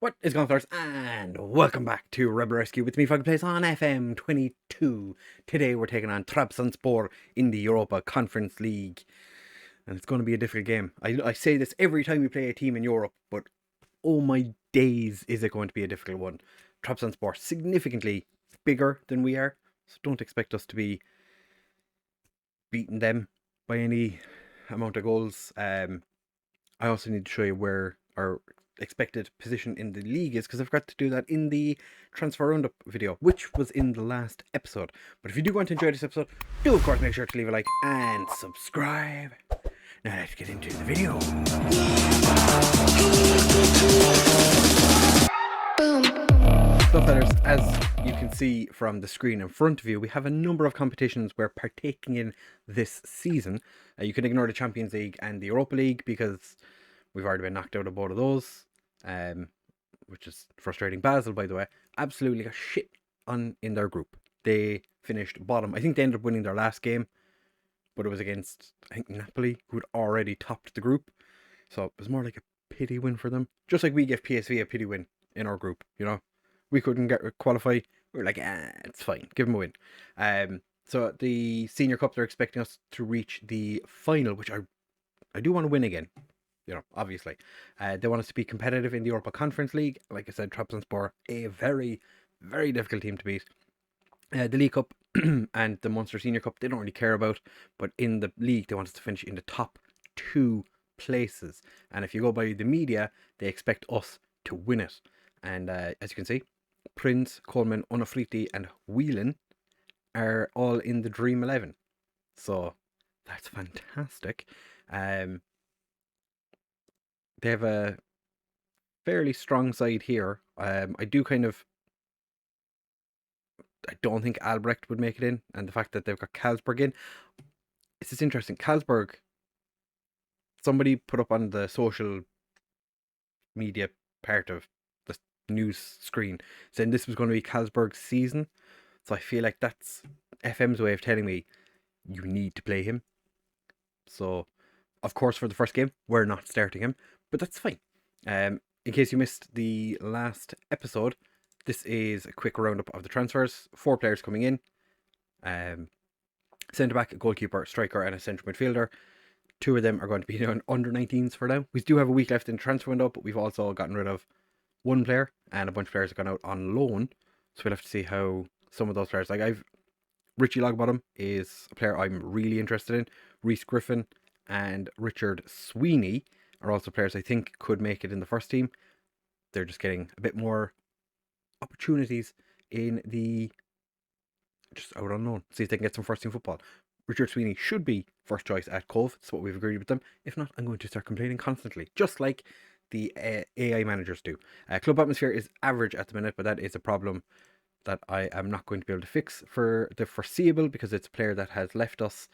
What is going on, fellas? And welcome back to Rebel Rescue with me, FoggyPlays on FM 22. Today we're taking on Trabzonspor in the Europa Conference League. And it's going to be a difficult game. I say this every time we play a team in Europe, but oh my days, is it going to be a difficult one. Trabzonspor significantly bigger than we are, so don't expect us to be beating them by any amount of goals. I also need to show you where our expected position in the league is, because I forgot to do that in the transfer roundup video, which was in the last episode. But if you do want to enjoy this episode, do of course make sure to leave a like and subscribe. Now let's get into the video. So fellas, as you can see from the screen in front of you, we have a number of competitions we're partaking in this season. You can ignore the Champions League and the Europa League because we've already been knocked out of both of those, which is frustrating. Basel, by the way, absolutely got shit on in their group. They finished bottom. I think they ended up winning their last game, but it was against, I think, Napoli, who had already topped the group. So it was more like a pity win for them. Just like we gave PSV a pity win in our group, you know. We couldn't qualify. We were like, it's fine, give them a win. So the Senior Cup, they're expecting us to reach the final, which I do want to win again. You know, obviously. They want us to be competitive in the Europa Conference League. Like I said, Trabzonspor, a very, very difficult team to beat. The League Cup and the Munster Senior Cup, they don't really care about. But in the league, they want us to finish in the top 2 places. And if you go by the media, they expect us to win it. And as you can see, Prince, Coleman, Unafriti and Whelan are all in the Dream 11. So that's fantastic. They have a fairly strong side here. I don't think Albrecht would make it in, and the fact that they've got Carlsberg in, it's just interesting. Carlsberg, somebody put up on the social media part of the news screen saying this was going to be Carlsberg's season. So I feel like that's FM's way of telling me you need to play him. So, of course, for the first game, we're not starting him, but that's fine. In case you missed the last episode, this is a quick roundup of the transfers. 4 players coming in. Centre back, a goalkeeper, striker, and a central midfielder. 2 of them are going to be under 19s for now. We do have a week left in the transfer window, but we've also gotten rid of 1 player, and a bunch of players have gone out on loan. So we'll have to see how some of those players, like Richie Logbottom is a player I'm really interested in. Reece Griffin and Richard Sweeney are also players I think could make it in the first team. They're just getting a bit more opportunities in the just out unknown. See if they can get some first team football. Richard Sweeney should be first choice at Cove. That's what we've agreed with them. If not, I'm going to start complaining constantly, just like the AI managers do. Club atmosphere is average at the minute, but that is a problem that I am not going to be able to fix for the foreseeable because it's a player that has left us.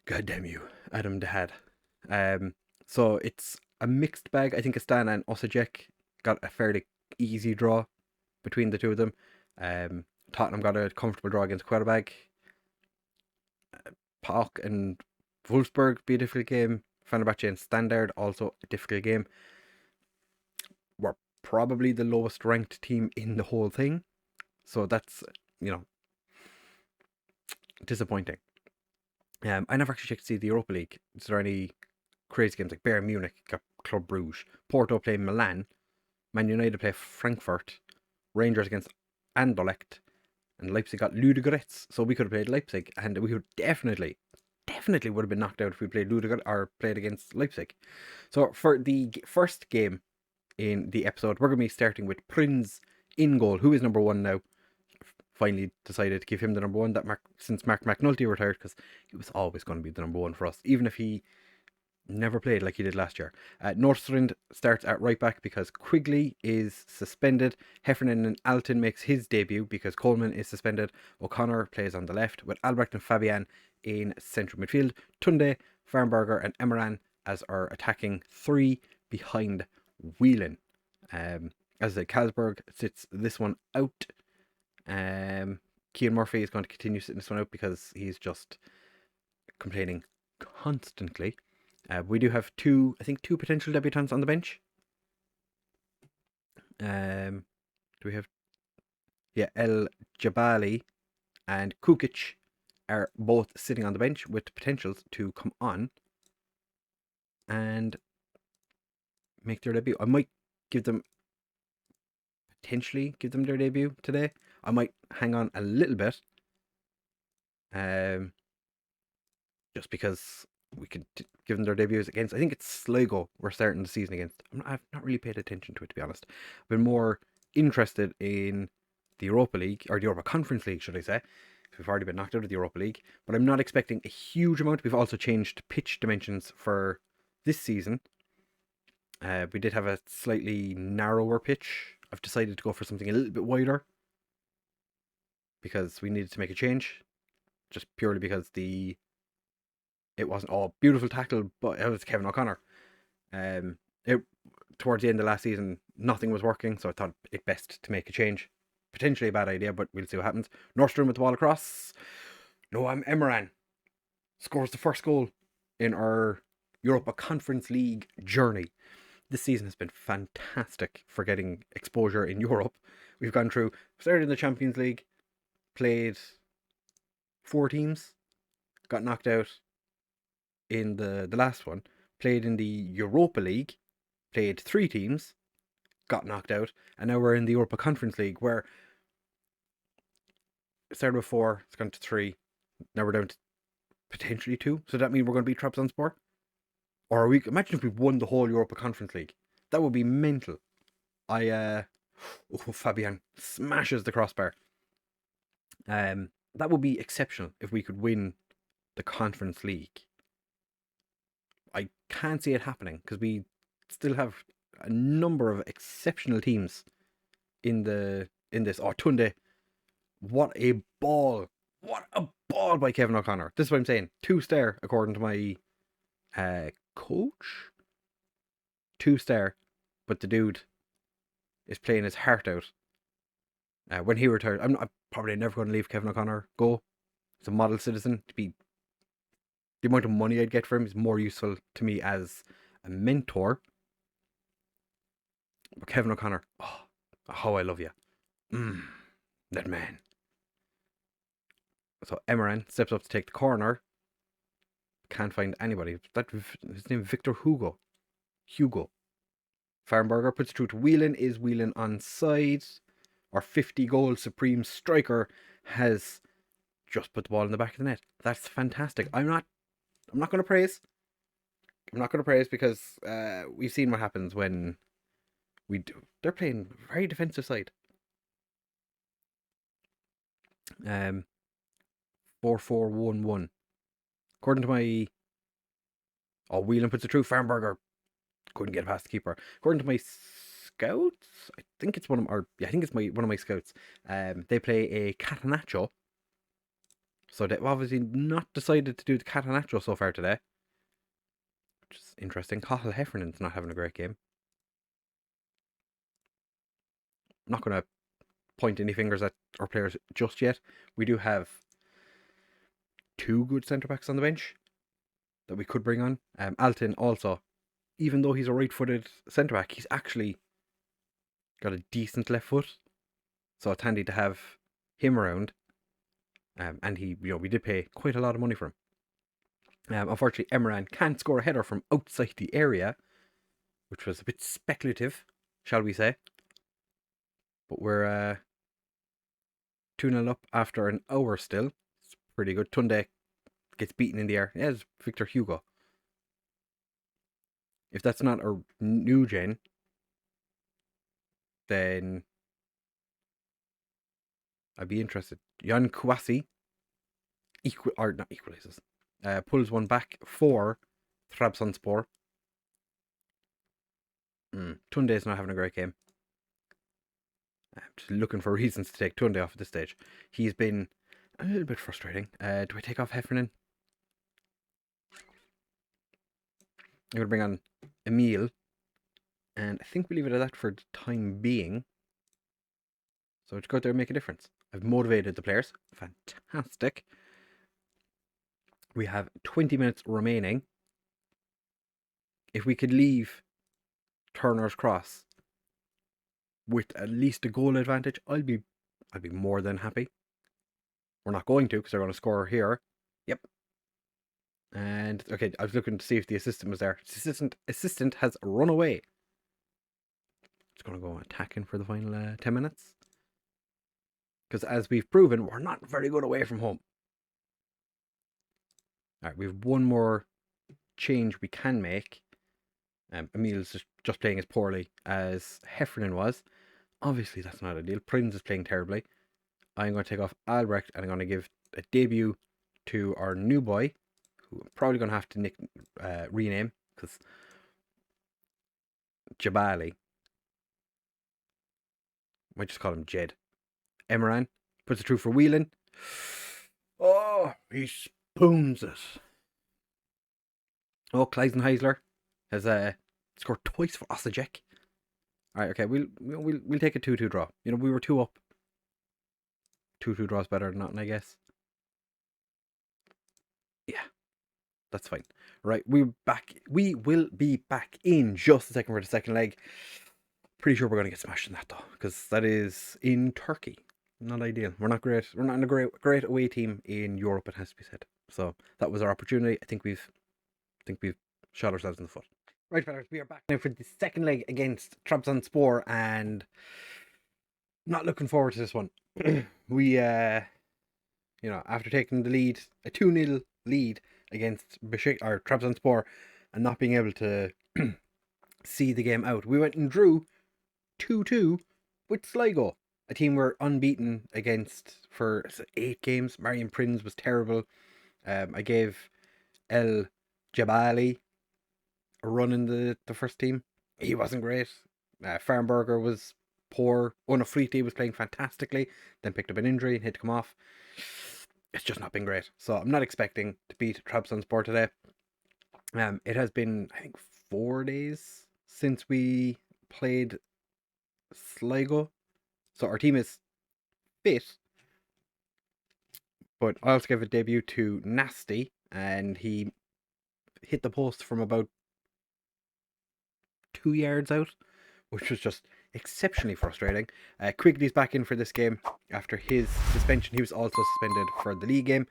God damn you, Adam Dahad. So it's a mixed bag. I think Astana and Osijek got a fairly easy draw between the two of them. Tottenham got a comfortable draw against Quarterback. PAOK and Wolfsburg be a difficult game. Fenerbahce and Standard also a difficult game. We're probably the lowest ranked team in the whole thing. So that's, disappointing. I never actually checked to see the Europa League. Is there any crazy games? Like Bayern Munich got Club Brugge. Porto play Milan. Man United play Frankfurt. Rangers against Anderlecht. And Leipzig got Ludogorets. So we could have played Leipzig. And we would definitely would have been knocked out if we played Ludogorets or played against Leipzig. So for the first game in the episode, we're going to be starting with Prinz in goal, who is number 1 now. Finally decided to give him the number 1 since Mark McNulty retired, because he was always going to be the number 1 for us, even if he never played like he did last year. Nordstrand starts at right back because Quigley is suspended. Heffernan and Alton makes his debut because Coleman is suspended. O'Connor plays on the left with Albrecht and Fabian in central midfield. Tunde, Farnberger and Emmeran as our attacking 3 behind Whelan. As I said, Carlsberg sits this one out. Kean Murphy is going to continue sitting this one out because he's just complaining constantly. We do have two potential debutants on the bench. Do we have? Yeah, El Jabali and Kukic are both sitting on the bench with potentials to come on and make their debut. I might give them potentially give them their debut today. I might hang on a little bit, um, just because we could give them their debuts against. I think it's Sligo we're starting the season against. I've not really paid attention to it, to be honest. I've been more interested in the Europa League, or the Europa Conference League, should I say. We've already been knocked out of the Europa League, but I'm not expecting a huge amount. We've also changed pitch dimensions for this season. We did have a slightly narrower pitch. I've decided to go for something a little bit wider because we needed to make a change, just purely because it wasn't all beautiful tackle, but it was Kevin O'Connor. It towards the end of last season, nothing was working, so I thought it best to make a change. Potentially a bad idea, but we'll see what happens. Nordstrom with the ball across. Noam Emran scores the first goal in our Europa Conference League journey. This season has been fantastic for getting exposure in Europe. We've gone through, started in the Champions League, played 4 teams, got knocked out in the last one, played in the Europa League, played 3 teams, got knocked out, and now we're in the Europa Conference League, where it started with 4, it's gone to 3, now we're down to potentially 2. So that means we're going to beat Trabzonspor? Or are we? Imagine if we won the whole Europa Conference League. That would be mental. Fabian smashes the crossbar. That would be exceptional if we could win the Conference League. I can't see it happening because we still have a number of exceptional teams in this. Oh, Tunde, what a ball! What a ball by Kevin O'Connor. This is what I'm saying. 2-star according to my coach. 2-star, but the dude is playing his heart out. When he retired, I'm probably never going to leave Kevin O'Connor go. He's a model citizen. To be the amount of money I'd get for him is more useful to me as a mentor. But Kevin O'Connor, oh, how I love you. That man. So Emran steps up to take the corner. Can't find anybody. His name Victor Hugo. Farnberger puts it through to Whelan. Is Whelan onside? Our 50-goal supreme striker has just put the ball in the back of the net. That's fantastic. I'm not going to praise. I'm not going to praise because we've seen what happens when we do. They're playing very defensive side. 4-4-1-1. According to my... Oh, Whelan puts it through. Farnberger couldn't get past the keeper. According to my scouts, I think it's one of my scouts. They play a Catenaccio. So they've obviously not decided to do the Catenaccio so far today. Which is interesting. Cathal Heffernan's not having a great game. I'm not going to point any fingers at our players just yet. We do have 2 good centre-backs on the bench that we could bring on. Alton also, even though he's a right-footed centre-back, he's actually got a decent left foot. So it's handy to have him around. And we did pay quite a lot of money for him. Unfortunately, Emran can't score a header from outside the area, which was a bit speculative, shall we say. But we're 2-0 up after an hour still. It's pretty good. Tunde gets beaten in the air. Yeah, it's Victor Hugo. If that's not a new gen, then I'd be interested. Jan Kwasi equalizes. Pulls one back for Trabzonspor. Tunde is not having a great game. I'm just looking for reasons to take Tunde off at this stage. He's been a little bit frustrating. Do I take off Heffernan? I'm going to bring on Emil. And I think we leave it at that for the time being. So just go out there and make a difference. I've motivated the players. Fantastic. We have 20 minutes remaining. If we could leave Turner's Cross with at least a goal advantage, I'll be more than happy. We're not going to because they're going to score here. Yep. And okay, I was looking to see if the assistant was there. The assistant has run away. It's going to go attacking for the final 10 minutes. Because as we've proven, we're not very good away from home. Alright, we have one more change we can make. Emil's just playing as poorly as Heffernan was. Obviously, that's not ideal. Prinz is playing terribly. I'm going to take off Albrecht and I'm going to give a debut to our new boy, who I'm probably going to have to rename, because Jabali. Might just call him Jed. Emran puts it through for Whelan. Oh, he spoons it. Oh, Kleisenheisler has scored twice for Osijek. Alright, okay, we'll take a 2-2 draw. You know, we were 2 up. 2-2 draws better than nothing, I guess. Yeah, that's fine. Right, we will be back in just a second for the second leg. Pretty sure we're going to get smashed in that though, because that is in Turkey. Not ideal. We're not great. We're not in a great away team in Europe, it has to be said. So that was our opportunity. I think we've shot ourselves in the foot. Right, fellas, we are back now for the second leg against Trabzonspor, and not looking forward to this one. We after taking the lead, a 2-0 lead against Trabzonspor, and not being able to see the game out, we went and drew 2-2 with Sligo, a team we're unbeaten against for 8 games. Marian Prinz was terrible. I gave El Jabali a run in the first team. He wasn't great. Farnberger was poor. Unafriti was playing fantastically, then picked up an injury and had to come off. It's just not been great. So I'm not expecting to beat Trabzonspor today. It has been, I think, 4 days since we played Sligo. So our team is fit. But I also gave a debut to Nasty, and he hit the post from about 2 yards out, which was just exceptionally frustrating. Quigley's back in for this game after his suspension. He was also suspended for the league game.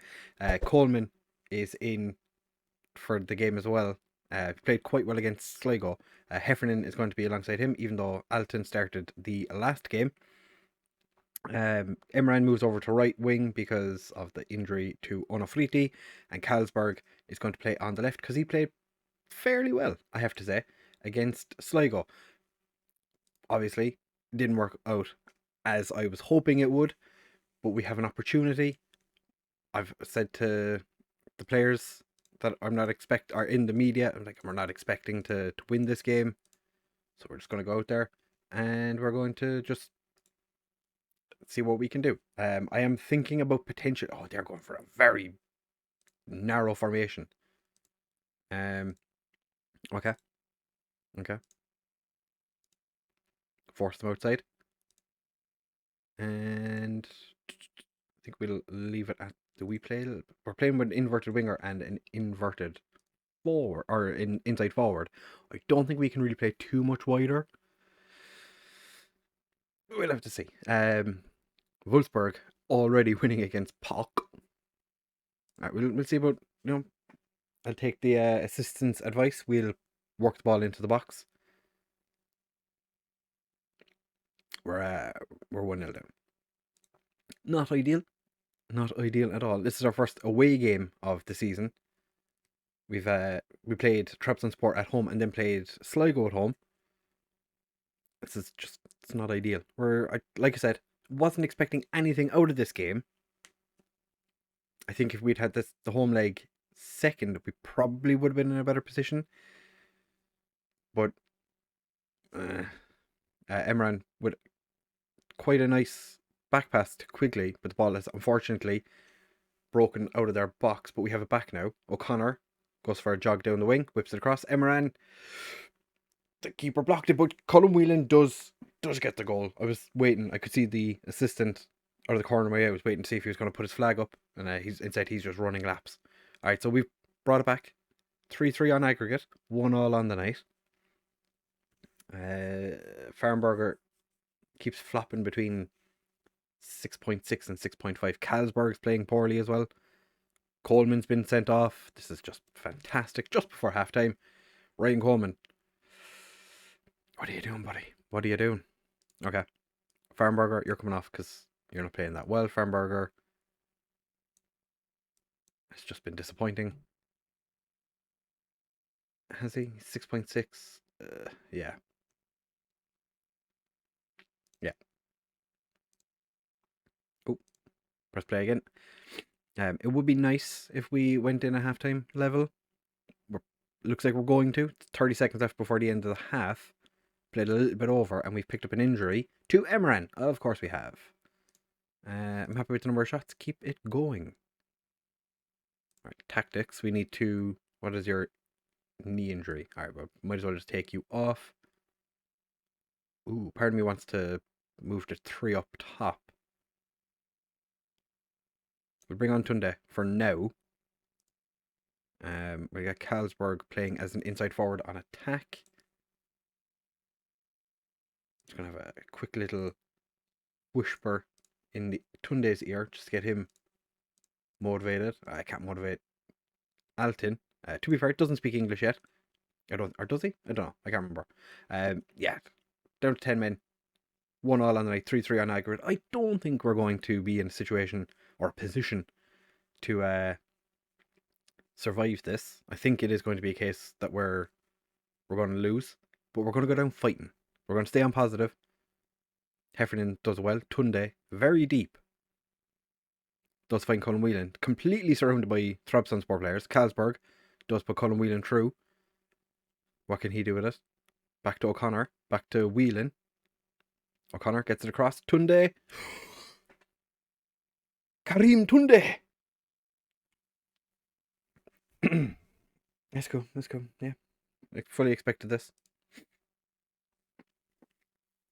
Coleman is in for the game as well. Played quite well against Sligo. Heffernan is going to be alongside him, even though Alton started the last game. Emran moves over to right wing because of the injury to Onofriti, and Carlsberg is going to play on the left because he played fairly well, I have to say, against Sligo. Obviously, didn't work out as I was hoping it would, but we have an opportunity. I've said to the players that are in the media, we're not expecting to win this game, so we're just going to go out there and we're going to just see what we can do. I am thinking about potential. Oh, they're going for a very narrow formation. Okay. Force them outside, and I think we'll leave it at we're playing with an inverted winger and an inverted forward, or inside forward. I don't think we can really play too much wider. We'll have to see. Wolfsburg already winning against POC. Alright, we'll see about, I'll take the assistant's advice. We'll work the ball into the box. We're 1-0 down. Not ideal. Not ideal at all. This is our first away game of the season. We played Trabzonspor at home and then played Sligo at home. This is just, it's not ideal. Like I said, wasn't expecting anything out of this game. I think if we'd had the home leg second, we probably would have been in a better position. But Emran with quite a nice back pass to Quigley, but the ball is unfortunately broken out of their box. But we have it back now. O'Connor goes for a jog down the wing, whips it across. Emran, the keeper blocked it, but Colin Whelan does get the goal. I was waiting. I could see the assistant out of the corner of my eye. I was waiting to see if he was going to put his flag up, and he's just running laps. All right, so we've brought it back. 3-3 on aggregate, 1-1 on the night. Farnberger Keeps flopping between 6.6 and 6.5. Carlsberg's playing poorly as well. Coleman's been sent off. This is just fantastic. Just before halftime, Ryan Coleman. What are you doing, buddy? What are you doing? Okay. Farnberger, you're coming off because you're not playing that well. Farnberger. It's just been disappointing. Has he? 6.6. Yeah. Yeah. Oh, press play again. It would be nice if we went in a halftime level. Looks like we're going to. It's 30 seconds left before the end of the half. Played a little bit over, and we've picked up an injury to Emran. Of course we have. I'm happy with the number of shots. Keep it going. All right, tactics. We need to... What is your knee injury? All right, well, might as well just take you off. Ooh, part of me wants to move to 3 up top. We'll bring on Tunde for now. We got Carlsberg playing as an inside forward on attack. Just gonna have a quick little whisper in the Tunde's ear just to get him motivated. I can't motivate Alton. To be fair, it doesn't speak English yet. Or does he? I don't know. I can't remember. Yeah, down to 10 men. 1-1 on the night, 3-3 on aggregate. I don't think we're going to be in a situation or a position to survive this. I think it is going to be a case that we're going to lose, but we're going to go down fighting. We're going to stay on positive. Heffernan does well. Tunde, very deep. Does find Colin Whelan. Completely surrounded by Trabzonspor players. Carlsberg does put Colin Whelan through. What can he do with it? Back to O'Connor. Back to Whelan. O'Connor gets it across. Tunde. Karim Tunde. Let's go. Yeah. I fully expected this.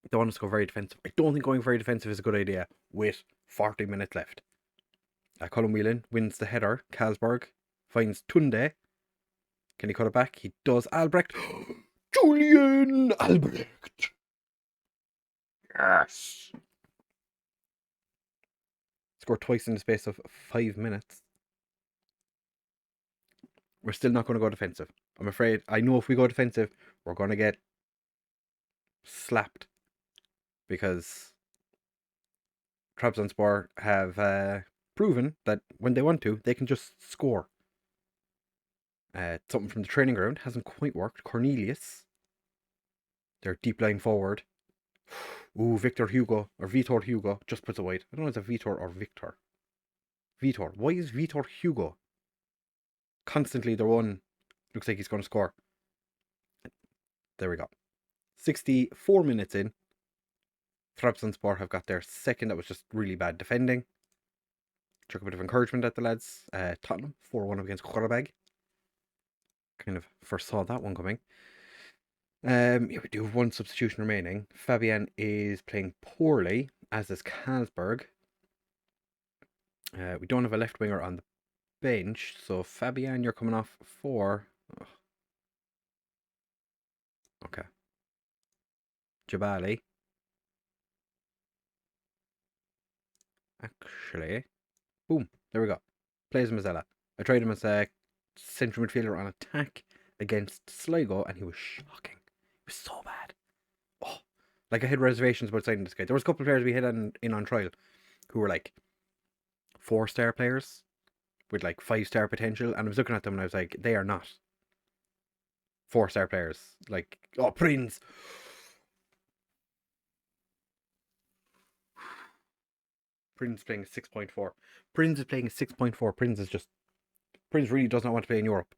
I don't want us to go very defensive. I don't think going very defensive is a good idea with 40 minutes left. Colin Whelan wins the header. Carlsberg finds Tunde. Can he cut it back? He does. Albrecht. Julian Albrecht. Yes. Scored twice in the space of 5 minutes. We're still not going to go defensive. I'm afraid. I know if we go defensive, we're going to get slapped. Because Trabzonspor have proven that when they want to, they can just score. Something from the training ground hasn't quite worked. Cornelius, their deep line forward. Ooh, Vitor Hugo just puts it wide. I don't know if it's a Vitor or Victor. Vitor. Why is Vitor Hugo constantly the one? Looks like he's going to score. There we go. 64 minutes in. Trabzonspor have got their second. That was just really bad defending. Took a bit of encouragement at the lads. Tottenham 4-1 against Qarabag. Kind of foresaw that one coming. Yeah, we do have one substitution remaining. Fabian is playing poorly, as is Carlsberg. We don't have a left winger on the bench, so Fabian, you're coming off for... Oh. Okay. Jabali. Actually, boom, there we go. Plays Mazzella. I tried him as a central midfielder on attack against Sligo, and he was shocking. He was so bad. Oh, like I had reservations about signing this guy. There was a couple of players we had in on trial who were like 4-star players with like 5-star potential, and I was looking at them and I was like, they are not 4-star players. Like, oh, Prince. Prince playing a 6.4. Prince is playing a 6.4. Prince really does not want to play in Europe.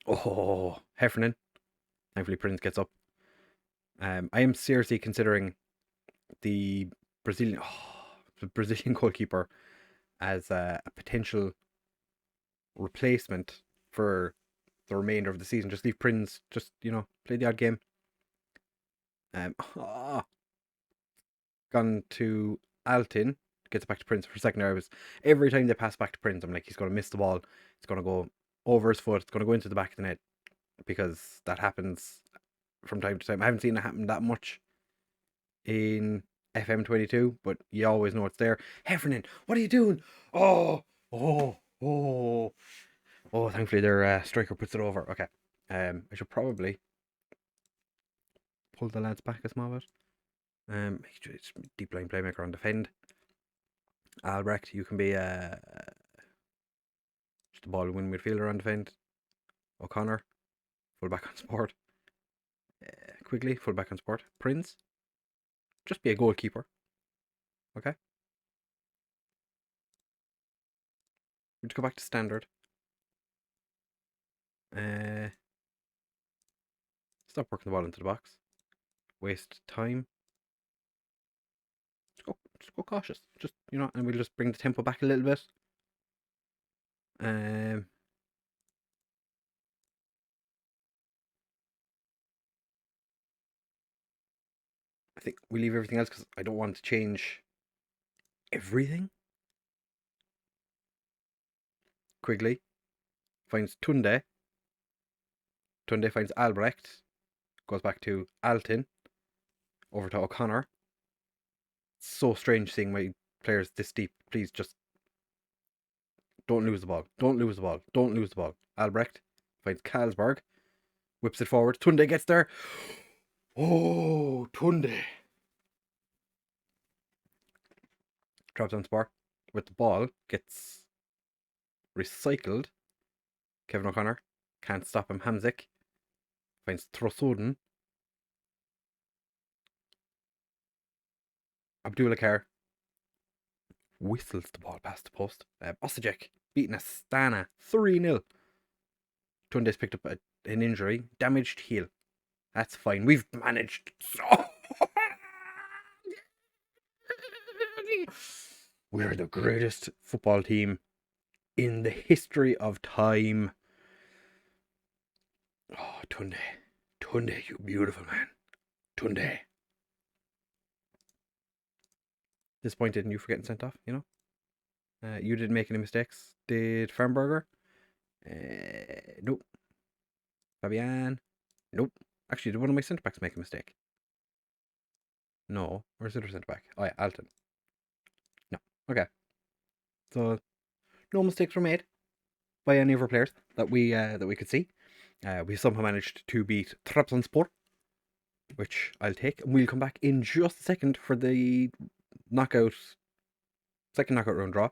Oh, Heffernan. Thankfully, Prince gets up. I am seriously considering the Brazilian goalkeeper as a potential replacement for the remainder of the season. Just leave Prince, play the odd game. Gone to Altin, gets back to Prince for a second there. Every time they pass back to Prince, I'm like, he's going to miss the ball. It's going to go over his foot. It's going to go into the back of the net, because that happens from time to time. I haven't seen it happen that much in FM22, but you always know it's there. Heffernan, what are you doing? Oh, oh, oh. Oh, thankfully their striker puts it over. Okay. I should probably pull the lads back a small bit. Make sure it's deep line playmaker on defend. Albrecht, you can be just the ball win midfielder on defend. O'Connor, full back on sport. Quigley, full back on sport. Prince, just be a goalkeeper. Okay. We just go back to standard. Stop working the ball into the box. Waste time. Just go cautious. Just, you know, and we'll just bring the tempo back a little bit. I think we leave everything else because I don't want to change everything. Quigley finds Tunde. Tunde finds Albrecht. Goes back to Alton. Over to O'Connor. It's so strange seeing my players this deep. Please just don't lose the ball. Don't lose the ball. Don't lose the ball. Albrecht finds Carlsberg. Whips it forward. Tunde gets there. Oh, Tunde. Trabzonspor with the ball gets recycled. Kevin O'Connor can't stop him. Hamzik finds Trosoden. Abdulakar whistles the ball past the post. Osijek beating Astana 3-0. Tunde's picked up an injury. Damaged heel. That's fine. We've managed. We're the greatest football team in the history of time. Oh, Tunde. Tunde, you beautiful man. Tunde. Disappointed in you for getting sent off, you know? You didn't make any mistakes. Did Farnberger? Nope. Fabian? Nope. Actually, did one of my centre backs make a mistake? No. Where's the other centre back? Oh yeah, Alton. No. Okay. So no mistakes were made by any of our players that we could see. We somehow managed to beat Trabzonspor, which I'll take. And we'll come back in just a second for the second knockout round draw.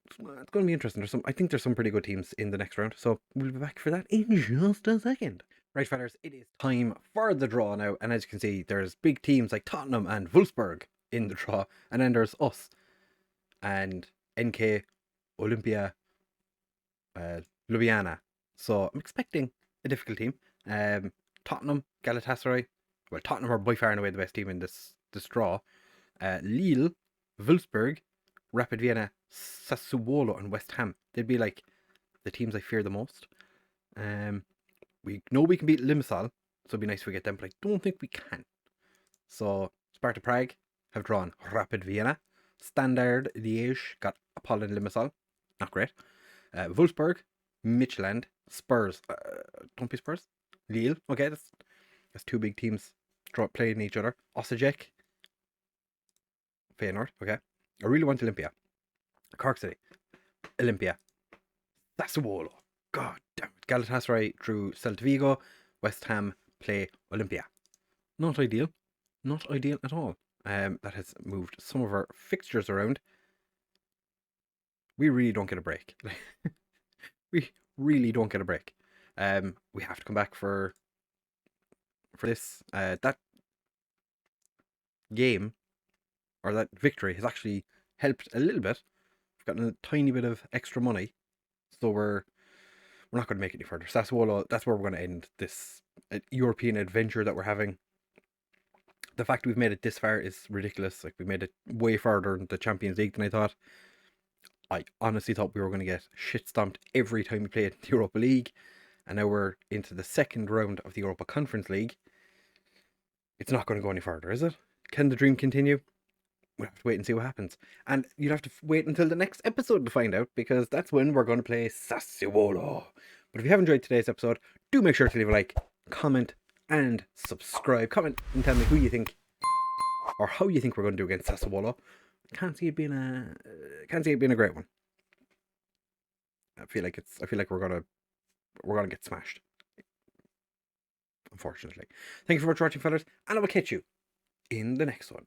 It's going to be interesting. I think there's some pretty good teams in the next round, so we'll be back for that in just a second. Right, fellas, it is time for the draw now, and as you can see, there's big teams like Tottenham and Wolfsburg in the draw, and then there's us and NK, Olympia, Ljubljana. So I'm expecting a difficult team. Tottenham, Galatasaray. Well, Tottenham are by far and away the best team in this draw. Lille, Wolfsburg, Rapid Vienna, Sassuolo, and West Ham. They'd be like the teams I fear the most. We know we can beat Limassol, so it'd be nice if we get them, but I don't think we can. So Sparta Prague have drawn Rapid Vienna. Standard Liège got Apollon Limassol. Not great. Wolfsburg, Midtjylland, Spurs. Don't be Spurs. Lille. Okay, that's two big teams playing each other. Osijek, Feyenoord. Okay. I really want Olympia. Cork City, Olympia, Sassuolo. God damn it. Galatasaray drew Celta Vigo. West Ham play Olympia. Not ideal. Not ideal at all. That has moved some of our fixtures around. We really don't get a break. We really don't get a break. We have to come back for this. That game, or that victory, has actually helped a little bit. We've gotten a tiny bit of extra money, so we're not going to make it any further. Sassuolo, that's where we're going to end this European adventure that we're having. The fact we've made it this far is ridiculous. Like, we made it way further in the Champions League than I thought. I honestly thought we were going to get shit stomped every time we played the Europa League, and now we're into the second round of the Europa Conference League. It's not going to go any further, is it? Can the dream continue? We'll have to wait and see what happens. And you'll have to wait until the next episode to find out, because that's when we're going to play Sassuolo. But if you have enjoyed today's episode, do make sure to leave a like, comment, and subscribe. Comment and tell me who you think or how you think we're going to do against Sassuolo. Can't see it being a great one. I feel like we're gonna get smashed. Unfortunately. Thank you for watching, fellas, and I will catch you in the next one.